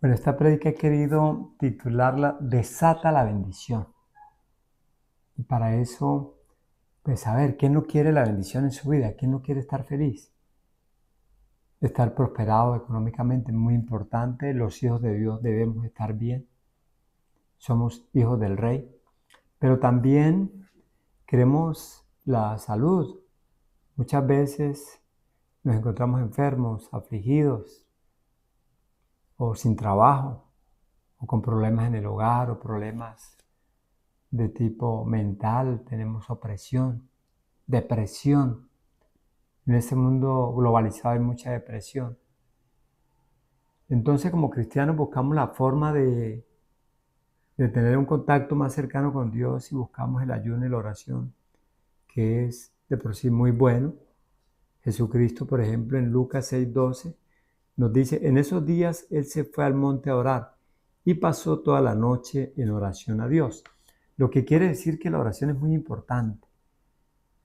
Bueno, esta prédica he querido titularla Desata la bendición. Y para eso, pues a ver, ¿quién no quiere la bendición en su vida? ¿Quién no quiere estar feliz? Estar prosperado económicamente es muy importante. Los hijos de Dios debemos estar bien. Somos hijos del Rey. Pero también queremos la salud. Muchas veces nos encontramos enfermos, afligidos, o sin trabajo, o con problemas en el hogar, o problemas de tipo mental, tenemos opresión, depresión. En este mundo globalizado hay mucha depresión. Entonces, como cristianos buscamos la forma de tener un contacto más cercano con Dios y buscamos el ayuno y la oración, que es de por sí muy bueno. Jesucristo, por ejemplo, en Lucas 6:12, nos dice, en esos días Él se fue al monte a orar y pasó toda la noche en oración a Dios. Lo que quiere decir que la oración es muy importante.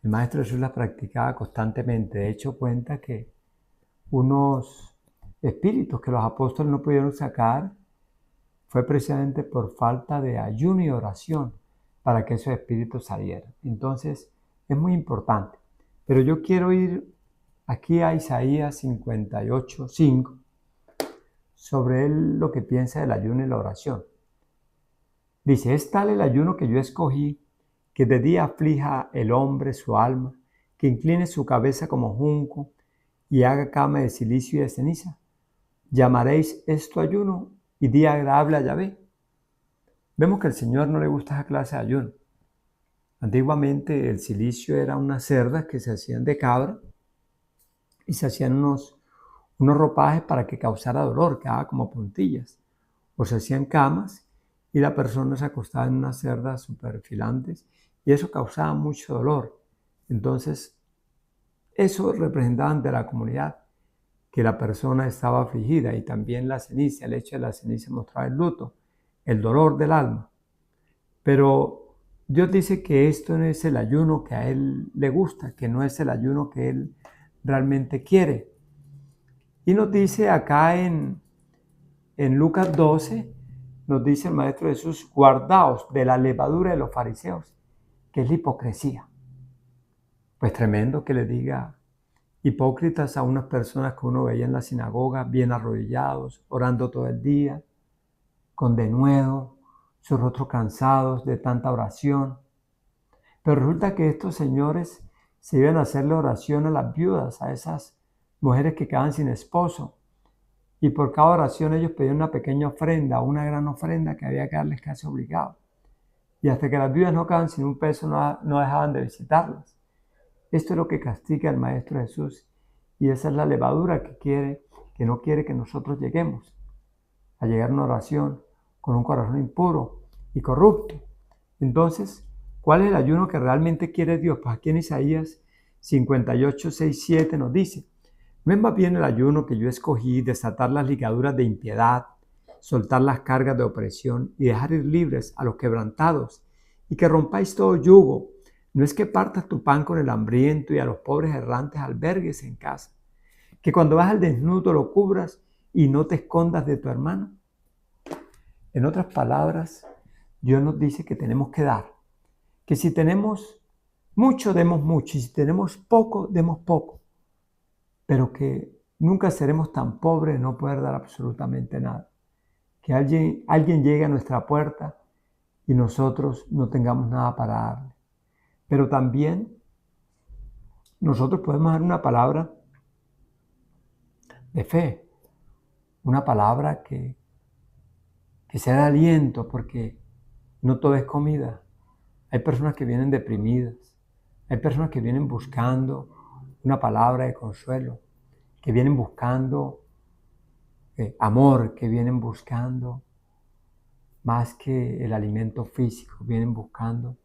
El Maestro Jesús la practicaba constantemente. De hecho, cuenta que unos espíritus que los apóstoles no pudieron sacar fue precisamente por falta de ayuno y oración para que esos espíritus salieran. Entonces, es muy importante. Pero yo quiero ir aquí a Isaías 58:5 sobre él lo que piensa del ayuno y la oración. Dice, es tal el ayuno que yo escogí, que de día aflija el hombre su alma, que incline su cabeza como junco y haga cama de silicio y de ceniza. Llamaréis esto ayuno y día agradable a Yahvé. Vemos que al Señor no le gusta esa clase de ayuno. Antiguamente el silicio era unas cerdas que se hacían de cabra y se hacían unos ropajes para que causara dolor, quedaba como puntillas. O se hacían camas y la persona se acostaba en unas cerdas super filantes y eso causaba mucho dolor. Entonces, eso representaba ante la comunidad que la persona estaba afligida, y también la ceniza, el hecho de la ceniza mostraba el luto, el dolor del alma. Pero Dios dice que esto no es el ayuno que a Él le gusta, que no es el ayuno que Él realmente quiere. Y nos dice acá en Lucas 12, nos dice el Maestro Jesús, guardaos de la levadura de los fariseos, que es la hipocresía. Pues tremendo que le diga hipócritas a unas personas que uno veía en la sinagoga, bien arrodillados, orando todo el día, con denuedo, sus rostros cansados de tanta oración. Pero resulta que estos señores se iban a hacerle oración a las viudas, a esas mujeres que quedaban sin esposo. Y por cada oración ellos pedían una pequeña ofrenda, una gran ofrenda que había que darles casi obligado. Y hasta que las viudas no quedaban sin un peso, no dejaban de visitarlas. Esto es lo que castiga el Maestro Jesús. Y esa es la levadura que no quiere que nosotros lleguemos a llegar a una oración con un corazón impuro y corrupto. Entonces, ¿cuál es el ayuno que realmente quiere Dios? Pues aquí en Isaías 58:6-7 nos dice, ¿no es más bien el ayuno que yo escogí desatar las ligaduras de impiedad, soltar las cargas de opresión y dejar ir libres a los quebrantados y que rompáis todo yugo? ¿No es que partas tu pan con el hambriento y a los pobres errantes albergues en casa? Que cuando vas al desnudo lo cubras y no te escondas de tu hermano. En otras palabras, Dios nos dice que tenemos que dar, que si tenemos mucho, demos mucho, y si tenemos poco, demos poco, pero que nunca seremos tan pobres de no poder dar absolutamente nada. Que alguien llegue a nuestra puerta y nosotros no tengamos nada para darle. Pero también nosotros podemos dar una palabra de fe, una palabra que sea de aliento, porque no todo es comida. Hay personas que vienen deprimidas, hay personas que vienen buscando una palabra de consuelo, que vienen buscando amor, que vienen buscando más que el alimento físico, vienen buscando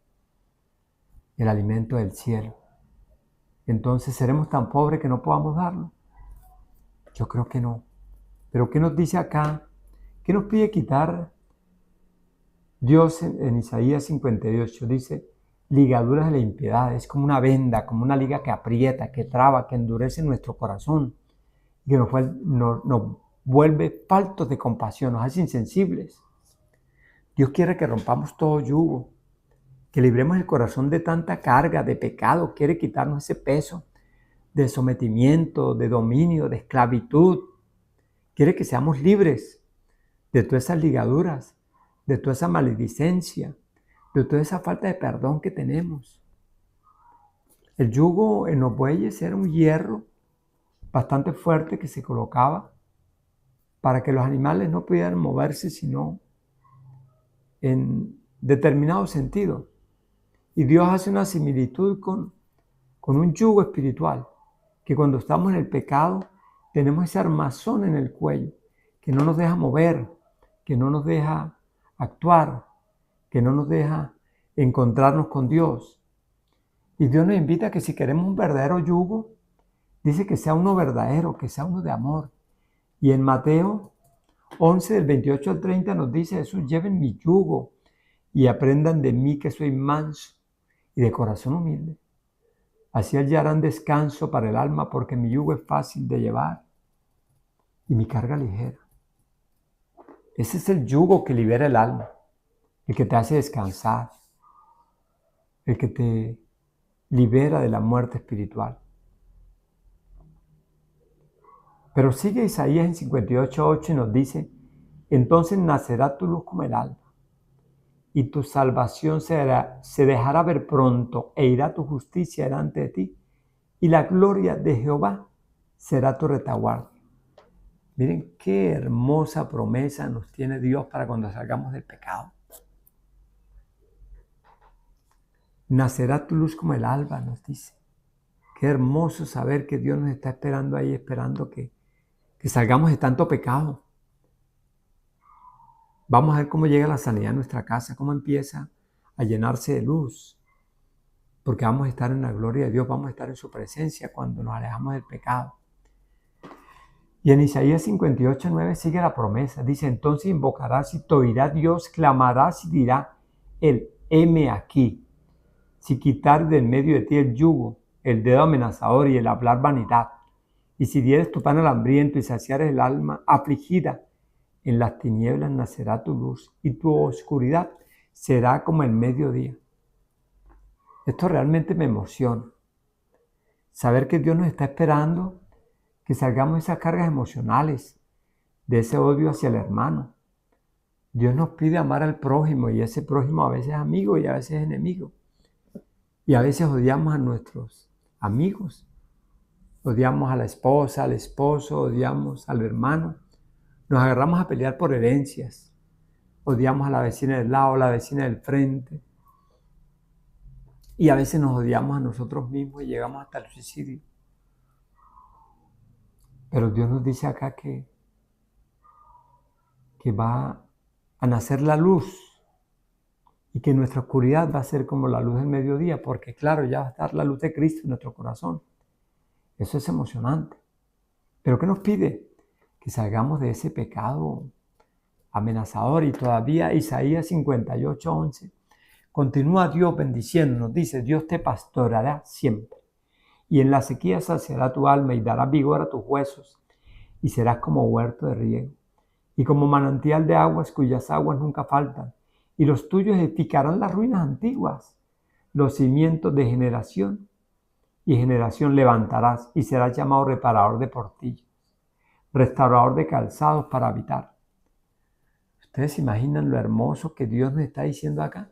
el alimento del cielo. Entonces, ¿seremos tan pobres que no podamos darlo? Yo creo que no. Pero ¿qué nos dice acá? ¿Qué nos pide quitar Dios en Isaías 58? Dice, ligaduras de la impiedad. Es como una venda, como una liga que aprieta, que traba, que endurece nuestro corazón y que nos vuelve faltos de compasión, nos hace insensibles. Dios quiere que rompamos todo yugo, que libremos el corazón de tanta carga, de pecado. Quiere quitarnos ese peso de sometimiento, de dominio, de esclavitud. Quiere que seamos libres de todas esas ligaduras, de toda esa maledicencia, de toda esa falta de perdón que tenemos. El yugo en los bueyes era un hierro bastante fuerte que se colocaba para que los animales no pudieran moverse sino en determinado sentido. Y Dios hace una similitud con un yugo espiritual, que cuando estamos en el pecado tenemos ese armazón en el cuello que no nos deja mover, que no nos deja actuar, que no nos deja encontrarnos con Dios. Y Dios nos invita a que si queremos un verdadero yugo, dice que sea uno verdadero, que sea uno de amor. Y en Mateo 11, del 28 al 30 nos dice Jesús: lleven mi yugo y aprendan de mí, que soy manso y de corazón humilde. Así hallarán descanso para el alma, porque mi yugo es fácil de llevar y mi carga ligera. Ese es el yugo que libera el alma, el que te hace descansar, el que te libera de la muerte espiritual. Pero sigue Isaías en 58:8 y nos dice: entonces nacerá tu luz como el alba, y tu salvación se dejará ver pronto, e irá tu justicia delante de ti, y la gloria de Jehová será tu retaguardia. Miren qué hermosa promesa nos tiene Dios para cuando salgamos del pecado. Nacerá tu luz como el alba, nos dice. Qué hermoso saber que Dios nos está esperando ahí, esperando que salgamos de tanto pecado. Vamos a ver cómo llega la sanidad a nuestra casa, cómo empieza a llenarse de luz. Porque vamos a estar en la gloria de Dios, vamos a estar en su presencia cuando nos alejamos del pecado. Y en Isaías 58:9 sigue la promesa. Dice: entonces invocarás y te oirá Dios, clamarás y dirá él: heme aquí. Si quitar de en medio de ti el yugo, el dedo amenazador y el hablar vanidad, y si dieres tu pan al hambriento y saciares el alma afligida, en las tinieblas nacerá tu luz y tu oscuridad será como el mediodía. Esto realmente me emociona. Saber que Dios nos está esperando, que salgamos de esas cargas emocionales, de ese odio hacia el hermano. Dios nos pide amar al prójimo, y ese prójimo a veces es amigo y a veces es enemigo. Y a veces odiamos a nuestros amigos. Odiamos a la esposa, al esposo, odiamos al hermano. Nos agarramos a pelear por herencias. Odiamos a la vecina del lado, a la vecina del frente. Y a veces nos odiamos a nosotros mismos y llegamos hasta el suicidio. Pero Dios nos dice acá que va a nacer la luz y que nuestra oscuridad va a ser como la luz del mediodía, porque claro, ya va a estar la luz de Cristo en nuestro corazón. Eso es emocionante. ¿Pero qué nos pide? Que salgamos de ese pecado amenazador. Y todavía Isaías 58:11 continúa Dios bendiciéndonos. Dice: Dios te pastoreará siempre, y en la sequía saciará tu alma y dará vigor a tus huesos, y serás como huerto de riego y como manantial de aguas cuyas aguas nunca faltan, y los tuyos edificarán las ruinas antiguas, los cimientos de generación y generación levantarás, y serás llamado reparador de portillos, restaurador de calzados para habitar. ¿Ustedes se imaginan lo hermoso que Dios nos está diciendo acá?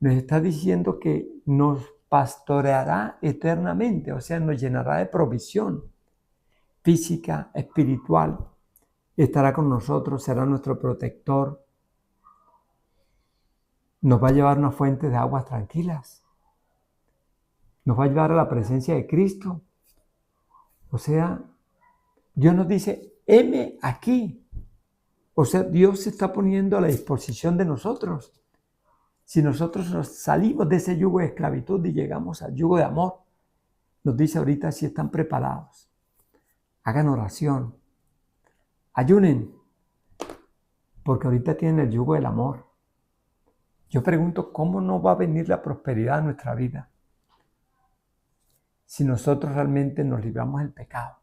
Nos está diciendo que nos pastoreará eternamente, o sea, nos llenará de provisión física, espiritual, estará con nosotros, será nuestro protector, nos va a llevar a una fuente de aguas tranquilas, nos va a llevar a la presencia de Cristo. O sea, Dios nos dice: heme aquí. O sea, Dios se está poniendo a la disposición de nosotros. Si nosotros nos salimos de ese yugo de esclavitud y llegamos al yugo de amor, nos dice ahorita: si están preparados, hagan oración, ayunen, porque ahorita tienen el yugo del amor. Yo pregunto: ¿cómo no va a venir la prosperidad a nuestra vida si nosotros realmente nos libramos del pecado?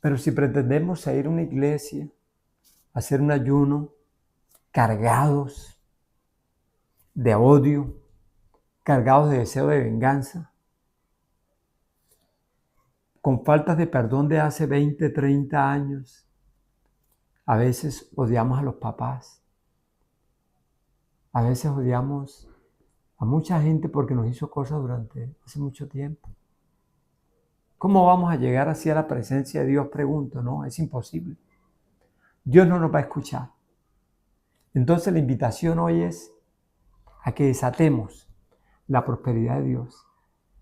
Pero si pretendemos ir a una iglesia, hacer un ayuno, cargados de odio, cargados de deseo de venganza, con faltas de perdón de hace 20, 30 años, a veces odiamos a los papás, a veces odiamos a mucha gente porque nos hizo cosas durante hace mucho tiempo. ¿Cómo vamos a llegar así a la presencia de Dios? Pregunto, ¿no? Es imposible. Dios no nos va a escuchar. Entonces la invitación hoy es a que desatemos la prosperidad de Dios.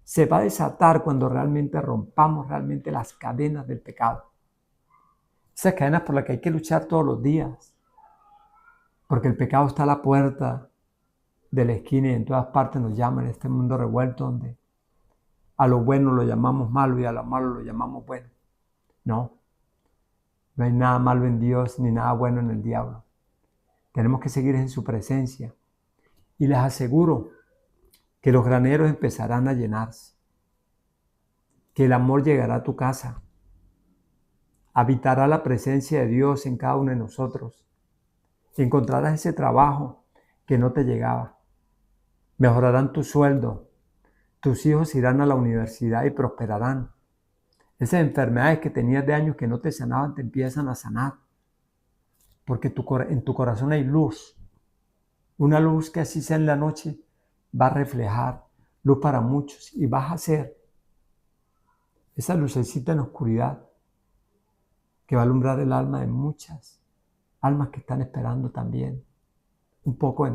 Se va a desatar cuando realmente rompamos realmente las cadenas del pecado. Esas cadenas por las que hay que luchar todos los días. Porque el pecado está a la puerta de la esquina y en todas partes nos llama en este mundo revuelto donde a lo bueno lo llamamos malo y a lo malo lo llamamos bueno. No hay nada malo en Dios ni nada bueno en el diablo. Tenemos que seguir en su presencia. Y les aseguro que los graneros empezarán a llenarse. Que el amor llegará a tu casa. Habitará la presencia de Dios en cada uno de nosotros. Encontrarás ese trabajo que no te llegaba. Mejorarán tu sueldo. Tus hijos irán a la universidad y prosperarán. Esas enfermedades que tenías de años que no te sanaban, te empiezan a sanar. Porque en tu corazón hay luz. Una luz que así sea en la noche va a reflejar luz para muchos y vas a ser esa lucecita en la oscuridad que va a alumbrar el alma de muchas almas que están esperando también un poco de